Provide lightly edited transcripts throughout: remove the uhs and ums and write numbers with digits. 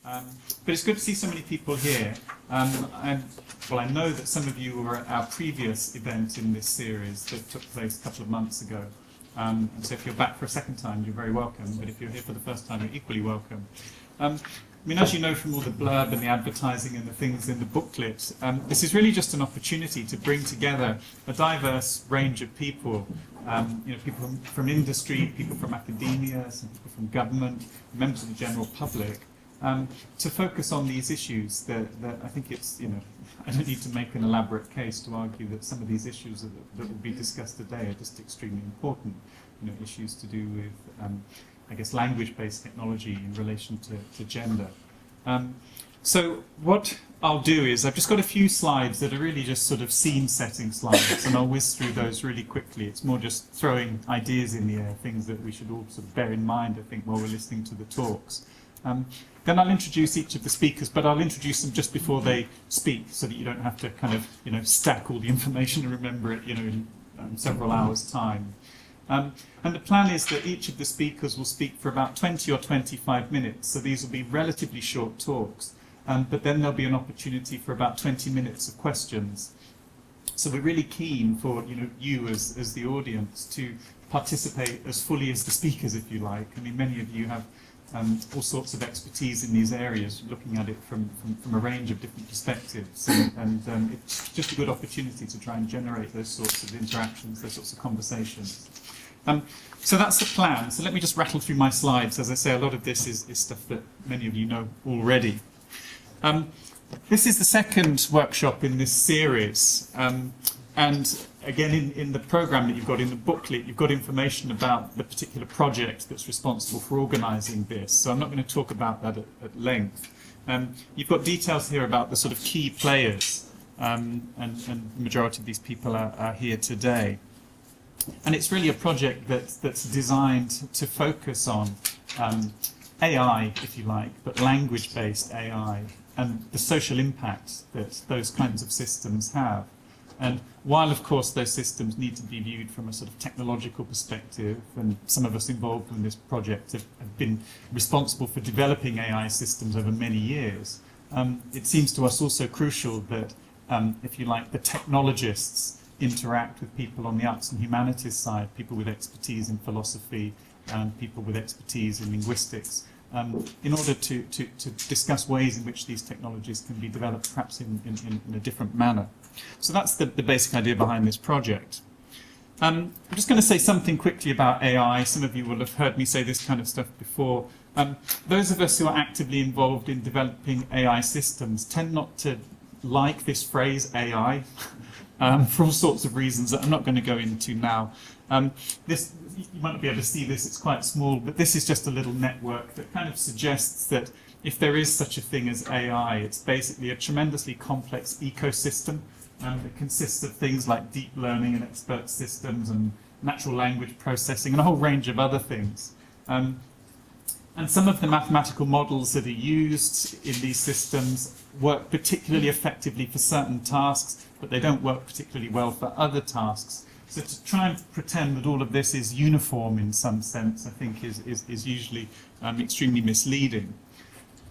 But it's good to see so many people here. Well, I know that some of you were at our previous event in this series that took place a couple of months ago. And so if you're back for a second time, you're very welcome. But if you're here for the first time, you're equally welcome. I mean, as you know from all the blurb and the advertising and the things in the booklet, this is really just an opportunity to bring together a diverse range of people. People from industry, people from academia, some people from government, members of the general public, to focus on these issues that I think it's, I don't need to make an elaborate case to argue that some of these issues that will be discussed today are just extremely important, issues to do with, I guess, language-based technology in relation to gender. So what I'll do is I've just got a few slides that are really just sort of scene-setting slides, and I'll whiz through those really quickly. It's more just throwing ideas in the air, things that we should all sort of bear in mind, I think, while we're listening to the talks. Then I'll introduce each of the speakers, but I'll introduce them just before they speak, so that you don't have to kind of, stack all the information and remember it, in several hours' time. And the plan is that each of the speakers will speak for about 20 or 25 minutes, so these will be relatively short talks. But then there'll be an opportunity for about 20 minutes of questions. So we're really keen for you as the audience to participate as fully as the speakers, if you like. I mean, many of you have all sorts of expertise in these areas, looking at it from a range of different perspectives, and it's just a good opportunity to try and generate those sorts of interactions, those sorts of conversations. So that's the plan. So let me just rattle through my slides. As I say, a lot of this is stuff that many of you know already. This is the second workshop in this series, and again in the programme that you've got in the booklet, you've got information about the particular project that's responsible for organising this, so I'm not going to talk about that at length. You've got details here about the sort of key players, and the majority of these people are here today. And it's really a project that's designed to focus on AI, if you like, but language-based AI, and the social impact that those kinds of systems have. And while, of course, those systems need to be viewed from a sort of technological perspective, and some of us involved in this project have been responsible for developing AI systems over many years, it seems to us also crucial that, if you like, the technologists interact with people on the arts and humanities side, people with expertise in philosophy, and people with expertise in linguistics, in order to discuss ways in which these technologies can be developed perhaps in a different manner. So that's the basic idea behind this project. I'm just going to say something quickly about AI. Some of you will have heard me say this kind of stuff before. Those of us who are actively involved in developing AI systems tend not to like this phrase AI for all sorts of reasons that I'm not going to go into now. You might not be able to see this, it's quite small, but this is just a little network that kind of suggests that if there is such a thing as AI, it's basically a tremendously complex ecosystem that consists of things like deep learning and expert systems and natural language processing and a whole range of other things. And some of the mathematical models that are used in these systems work particularly effectively for certain tasks, but they don't work particularly well for other tasks. So to try and pretend that all of this is uniform in some sense, I think is usually extremely misleading.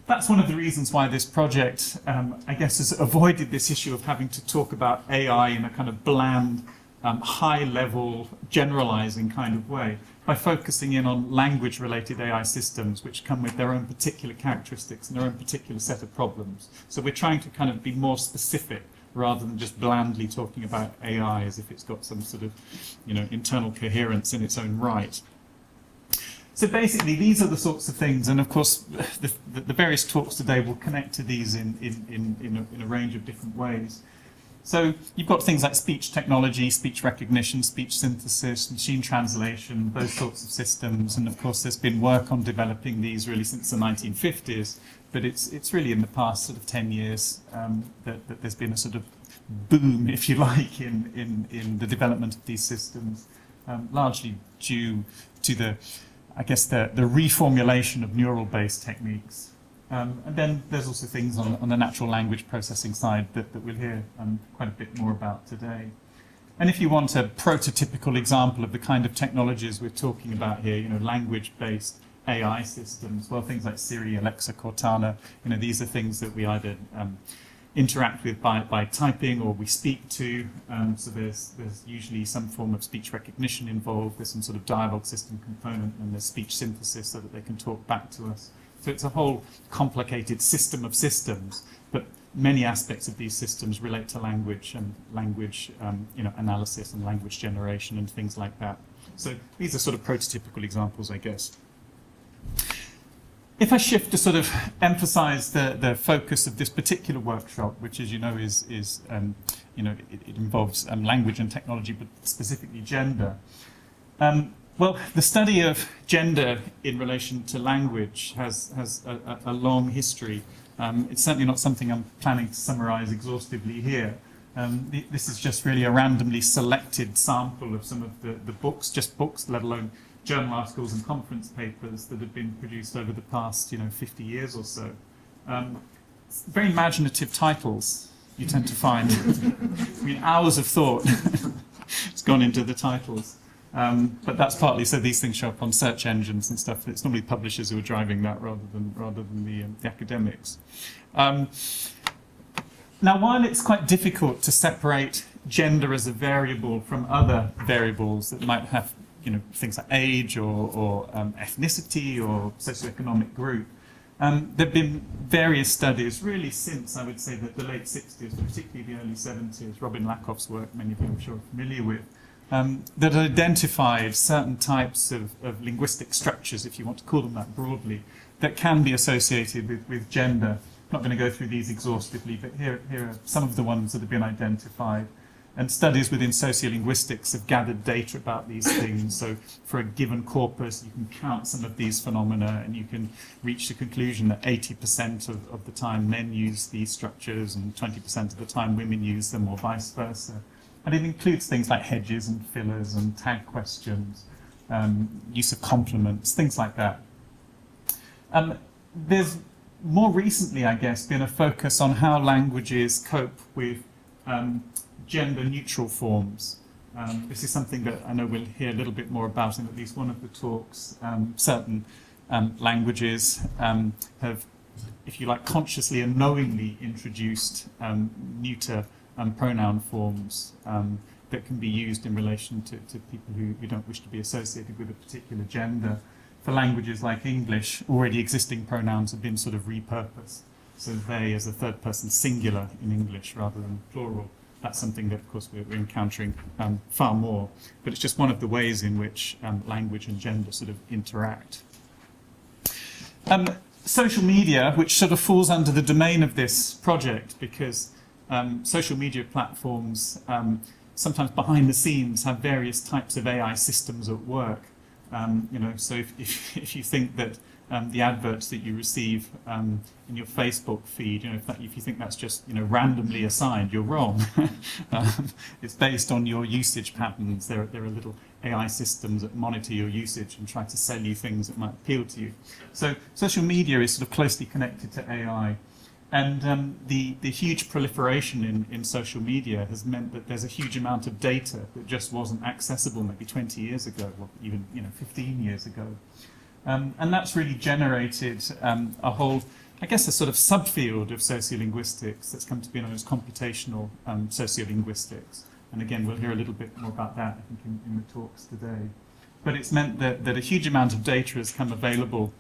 That's one of the reasons why this project, I guess, has avoided this issue of having to talk about AI in a kind of bland, high-level, generalizing kind of way, by focusing in on language-related AI systems, which come with their own particular characteristics and their own particular set of problems. So we're trying to kind of be more specific, rather than just blandly talking about AI as if it's got some sort of, internal coherence in its own right. So basically, these are the sorts of things, and of course, the various talks today will connect to these in a range of different ways. So you've got things like speech technology, speech recognition, speech synthesis, machine translation, those sorts of systems, and of course, there's been work on developing these really since the 1950s. But it's really in the past sort of 10 years that there's been a sort of boom, if you like, in the development of these systems, largely due to the reformulation of neural-based techniques. And then there's also things on the natural language processing side that we'll hear quite a bit more about today. And if you want a prototypical example of the kind of technologies we're talking about here, language-based AI systems? Well, things like Siri, Alexa, Cortana, these are things that we either interact with by typing or we speak to. So there's usually some form of speech recognition involved. There's some sort of dialogue system component, and there's speech synthesis so that they can talk back to us. So it's a whole complicated system of systems, but many aspects of these systems relate to language and language analysis and language generation and things like that. So these are sort of prototypical examples, I guess. If I shift to sort of emphasize the focus of this particular workshop, which, as you know, it involves language and technology, but specifically gender. Well, the study of gender in relation to language has a long history. It's certainly not something I'm planning to summarize exhaustively here. This is just really a randomly selected sample of some of the books, let alone journal articles and conference papers that have been produced over the past 50 years or so. Very imaginative titles, you tend to find. I mean, hours of thought has gone into the titles. But that's partly so these things show up on search engines and stuff. It's normally publishers who are driving that rather than the academics. Now, while it's quite difficult to separate gender as a variable from other variables that might have things like age or ethnicity or socioeconomic group, there have been various studies really since, I would say, the late 60s, particularly the early 70s. Robin Lakoff's work, many of you I'm sure are familiar with, that identified certain types of linguistic structures, if you want to call them that broadly, that can be associated with gender. I'm not going to go through these exhaustively, but here are some of the ones that have been identified. And studies within sociolinguistics have gathered data about these things. So for a given corpus, you can count some of these phenomena, and you can reach the conclusion that 80% of the time men use these structures and 20% of the time women use them, or vice versa. And it includes things like hedges and fillers and tag questions, use of complements, things like that. There's more recently, I guess, been a focus on how languages cope with gender-neutral forms. This is something that I know we'll hear a little bit more about in at least one of the talks. Certain languages have, if you like, consciously and knowingly introduced neuter pronoun forms that can be used in relation to people who don't wish to be associated with a particular gender. For languages like English, already existing pronouns have been sort of repurposed. So they as a third person singular in English rather than plural. That's something that, of course, we're encountering far more. But it's just one of the ways in which language and gender sort of interact. Social media, which sort of falls under the domain of this project, because social media platforms, sometimes behind the scenes, have various types of AI systems at work. So if you think that the adverts that you receive in your Facebook feed, if you think that's just randomly assigned, you're wrong. It's based on your usage patterns. There are little AI systems that monitor your usage and try to sell you things that might appeal to you. So social media is sort of closely connected to AI. And the huge proliferation in social media has meant that there's a huge amount of data that just wasn't accessible maybe 20 years ago, or even 15 years ago. And that's really generated a whole, I guess, a sort of subfield of sociolinguistics that's come to be known as computational sociolinguistics. And again, we'll hear a little bit more about that, I think, in the talks today. But it's meant that a huge amount of data has come available,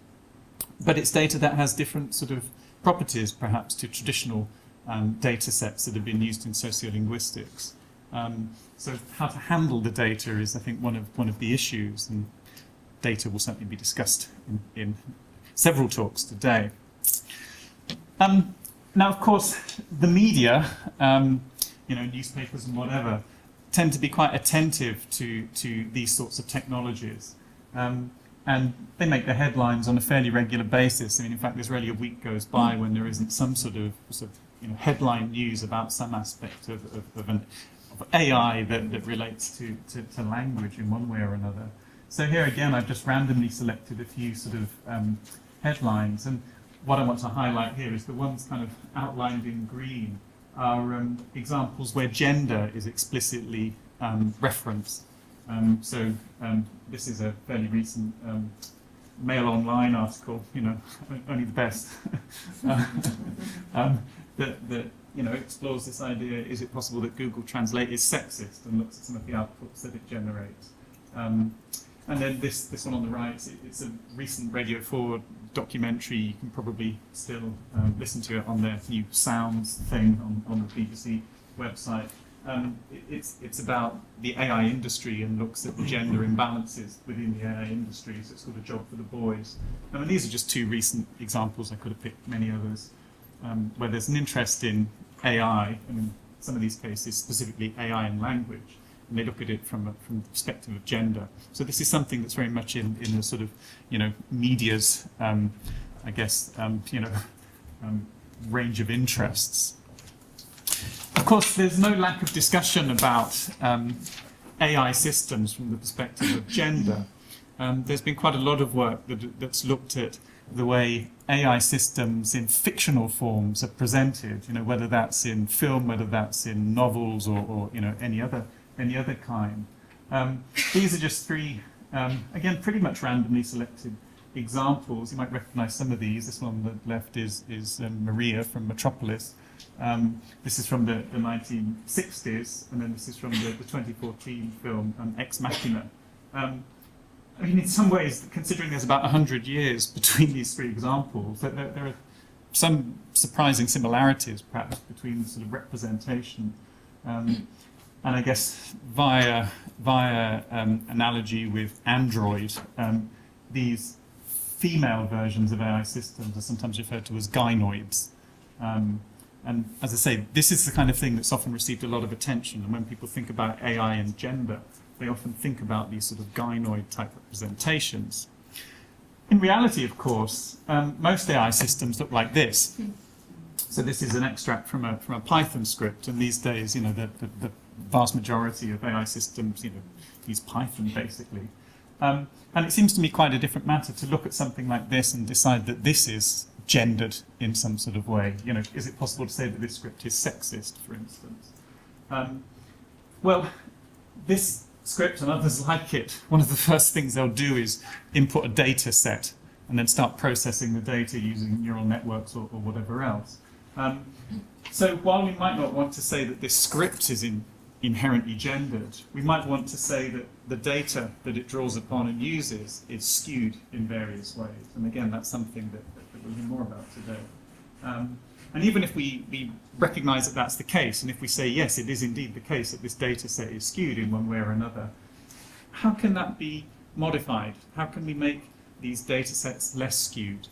but it's data that has different sort of properties, perhaps, to traditional data sets that have been used in sociolinguistics. So how to handle the data is, I think, one of the issues, and data will certainly be discussed in several talks today. Now, of course, the media, newspapers and whatever, tend to be quite attentive to these sorts of technologies. And they make the headlines on a fairly regular basis. I mean, in fact, there's rarely a week goes by when there isn't some sort of headline news about some aspect of AI that relates to language in one way or another. So here again, I've just randomly selected a few sort of headlines. And what I want to highlight here is the ones kind of outlined in green are examples where gender is explicitly referenced. So this is a fairly recent Mail Online article, only the best, that explores this idea: is it possible that Google Translate is sexist, and looks at some of the outputs that it generates. And then this one on the right, it's a recent Radio 4 documentary. You can probably still listen to it on their new Sounds thing on the BBC website. It's about the AI industry and looks at the gender imbalances within the AI industry. So it's called A Job for the Boys. I mean, these are just two recent examples. I could have picked many others where there's an interest in AI, and in some of these cases specifically AI and language, and they look at it from the perspective of gender. So this is something that's very much in the sort of media's range of interests. Of course, there's no lack of discussion about AI systems from the perspective of gender. There's been quite a lot of work that's looked at the way AI systems in fictional forms are presented, whether that's in film, whether that's in novels, or any other kind. These are just three, again, pretty much randomly selected examples. You might recognize some of these. This one on the left is Maria from Metropolis. This is from the 1960s, and then this is from the 2014 film Ex Machina. I mean, in some ways, considering there's about 100 years between these three examples, there are some surprising similarities, perhaps, between sort of representation. And I guess via analogy with Android, these female versions of AI systems are sometimes referred to as gynoids. And as I say, this is the kind of thing that's often received a lot of attention. And when people think about AI and gender, they often think about these sort of gynoid type representations. In reality, of course, most AI systems look like this. So this is an extract from a Python script, and these days, the vast majority of AI systems, use Python basically. And it seems to me quite a different matter to look at something like this and decide that this is gendered in some sort of way. Is it possible to say that this script is sexist, for instance? Well, this script and others like it, one of the first things they'll do is input a data set and then start processing the data using neural networks or whatever else. So while we might not want to say that this script is inherently gendered, we might want to say that the data that it draws upon and uses is skewed in various ways. And again, that's something that we'll hear more about today. And even if we recognize that that's the case, and if we say, yes, it is indeed the case that this data set is skewed in one way or another, how can that be modified? How can we make these data sets less skewed?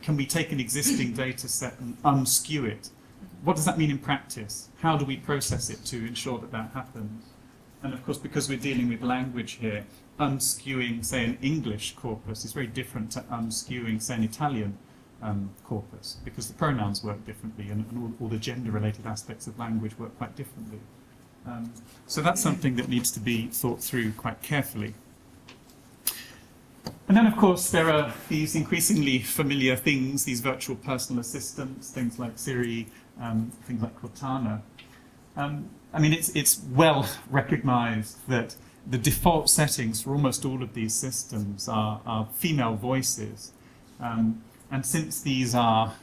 Can we take an existing data set and unskew it? What does that mean in practice? How do we process it to ensure that that happens? And of course, because we're dealing with language here, unskewing, say, an English corpus is very different to unskewing, say, an Italian corpus, because the pronouns work differently, and all the gender-related aspects of language work quite differently. So that's something that needs to be thought through quite carefully. And then, of course, there are these increasingly familiar things, these virtual personal assistants, things like Siri, things like Cortana. I mean, it's well recognized that the default settings for almost all of these systems are female voices. And since these are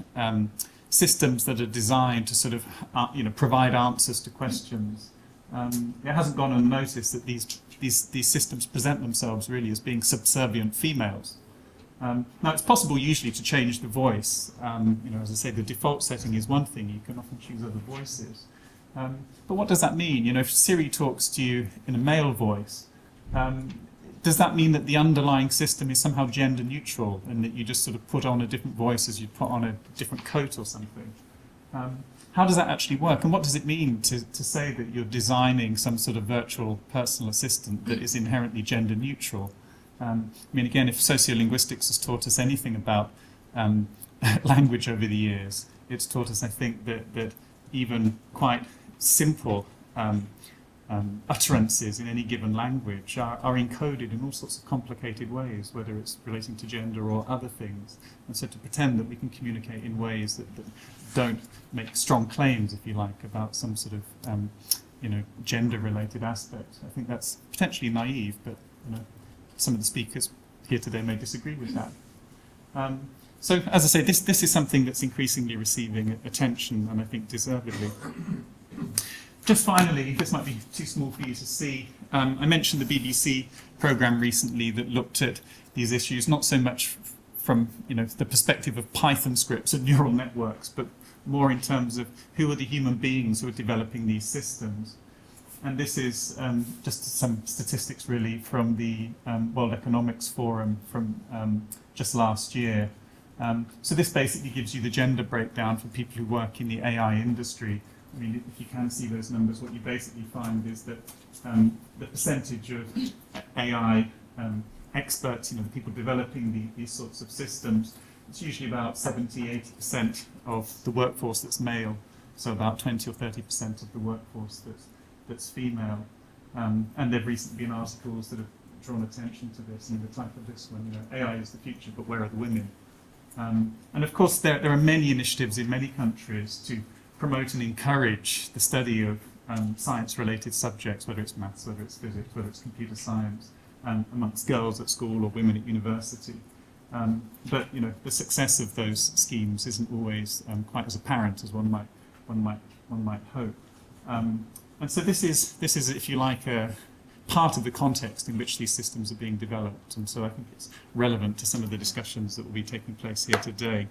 systems that are designed to sort of, provide answers to questions, it hasn't gone unnoticed that these systems present themselves really as being subservient females. Now, it's possible usually to change the voice. As I say, the default setting is one thing. You can often choose other voices. But what does that mean? If Siri talks to you in a male voice, does that mean that the underlying system is somehow gender neutral and that you just sort of put on a different voice as you put on a different coat or something? How does that actually work? And what does it mean to say that you're designing some sort of virtual personal assistant that is inherently gender neutral? I mean, again, if sociolinguistics has taught us anything about language over the years, it's taught us, I think, that even quite simple utterances in any given language are encoded in all sorts of complicated ways, whether it's relating to gender or other things. And so to pretend that we can communicate in ways that don't make strong claims, if you like, about some sort of gender-related aspect, I think that's potentially naive, but some of the speakers here today may disagree with that. So, as I say, this is something that's increasingly receiving attention, and I think deservedly. Just finally, this might be too small for you to see, I mentioned the BBC programme recently that looked at these issues, not so much from the perspective of Python scripts and neural networks, but more in terms of who are the human beings who are developing these systems. And this is just some statistics really from the World Economics Forum from just last year. So this basically gives you the gender breakdown for people who work in the AI industry. I mean, if you can see those numbers, what you basically find is that the percentage of AI experts, the people developing these sorts of systems, it's usually about 70–80% of the workforce that's male, so about 20 or 30% of the workforce that's female. And there have recently been articles that have drawn attention to this, and the type of this one, AI is the future, but where are the women? And of course, there are many initiatives in many countries to promote and encourage the study of science-related subjects, whether it's maths, whether it's physics, whether it's computer science, amongst girls at school or women at university. But the success of those schemes isn't always quite as apparent as one might hope. And so this is, if you like, a part of the context in which these systems are being developed. And so I think it's relevant to some of the discussions that will be taking place here today.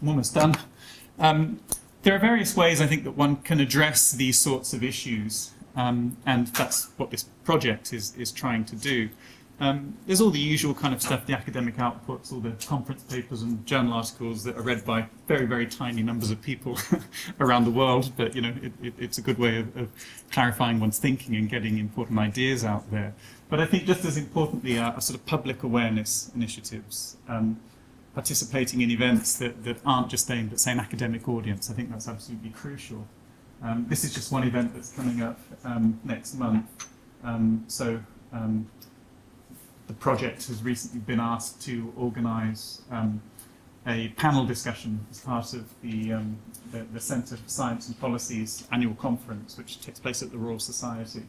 I'm almost done. There are various ways, I think, that one can address these sorts of issues, and that's what this project is trying to do. There's all the usual kind of stuff, the academic outputs, all the conference papers and journal articles that are read by very, very tiny numbers of people around the world, but it's a good way of clarifying one's thinking and getting important ideas out there. But I think just as importantly are sort of public awareness initiatives, participating in events that aren't just aimed at, say, an academic audience. I think that's absolutely crucial. This is just one event that's coming up next month. The project has recently been asked to organise a panel discussion as part of the Centre for Science and Policy's annual conference, which takes place at the Royal Society.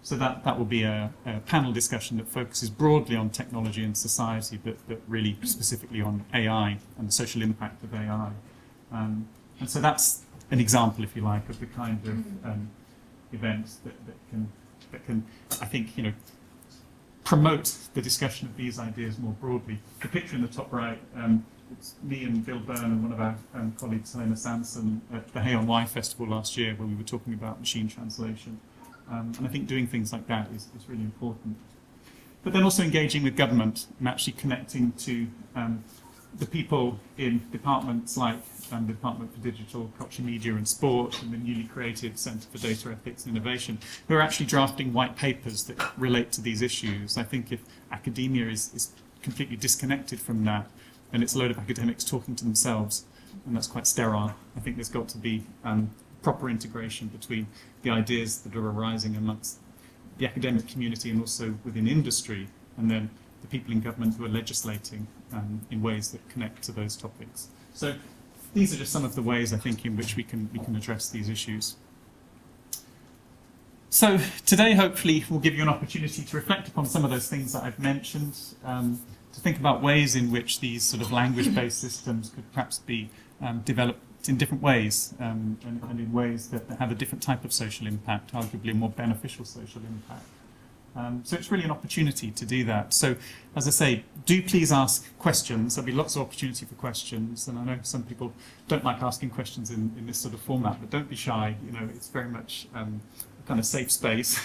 So that will be a panel discussion that focuses broadly on technology and society, but really specifically on AI and the social impact of AI. And so that's an example, if you like, of the kind of events that can, I think, promote the discussion of these ideas more broadly. The picture in the top right, it's me and Bill Byrne and one of our colleagues, Helena Sanson, at the Hay on Wye Festival last year, where we were talking about machine translation. And I think doing things like that is really important. But then also engaging with government and actually connecting to the people in departments like the Department for Digital, Culture, Media and Sport, and the newly created Centre for Data Ethics and Innovation, who are actually drafting white papers that relate to these issues. I think if academia is completely disconnected from that, then it's a load of academics talking to themselves, and that's quite sterile. I think there's got to be proper integration between the ideas that are arising amongst the academic community and also within industry, and then the people in government who are legislating in ways that connect to those topics. So these are just some of the ways, I think, in which we can address these issues. So today, hopefully, we'll give you an opportunity to reflect upon some of those things that I've mentioned, to think about ways in which these sort of language-based systems could perhaps be developed in different ways, and in ways that have a different type of social impact, arguably a more beneficial social impact. So it's really an opportunity to do that. So, as I say, do please ask questions. There'll be lots of opportunity for questions, and I know some people don't like asking questions in this sort of format, but don't be shy. It's very much a kind of safe space.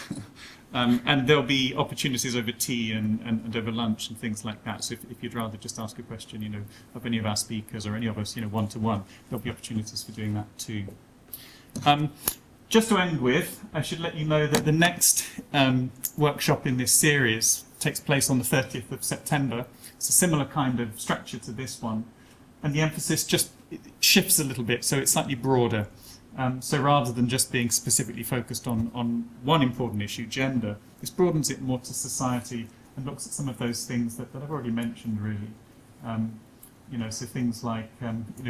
And there'll be opportunities over tea and over lunch and things like that. So if you'd rather just ask a question, of any of our speakers or any of us, one-to-one, there'll be opportunities for doing that too. Just to end with, I should let you know that the next workshop in this series takes place on the 30th of September. It's a similar kind of structure to this one, and the emphasis just shifts a little bit, so it's slightly broader. So rather than just being specifically focused on one important issue, gender, this broadens it more to society and looks at some of those things that I've already mentioned, really. So things like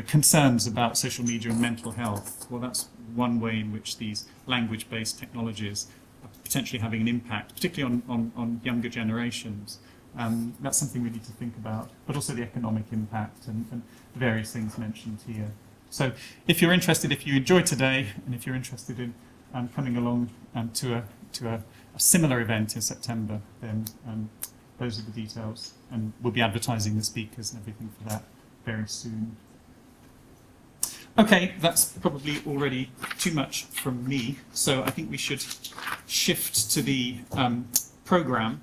concerns about social media and mental health. Well, that's one way in which these language-based technologies are potentially having an impact, particularly on younger generations. That's something we need to think about, but also the economic impact and the various things mentioned here. So if you're interested, if you enjoyed today, and if you're interested in coming along to a similar event in September, then those are the details, and we'll be advertising the speakers and everything for that very soon. Okay, that's probably already too much from me, so I think we should shift to the programme.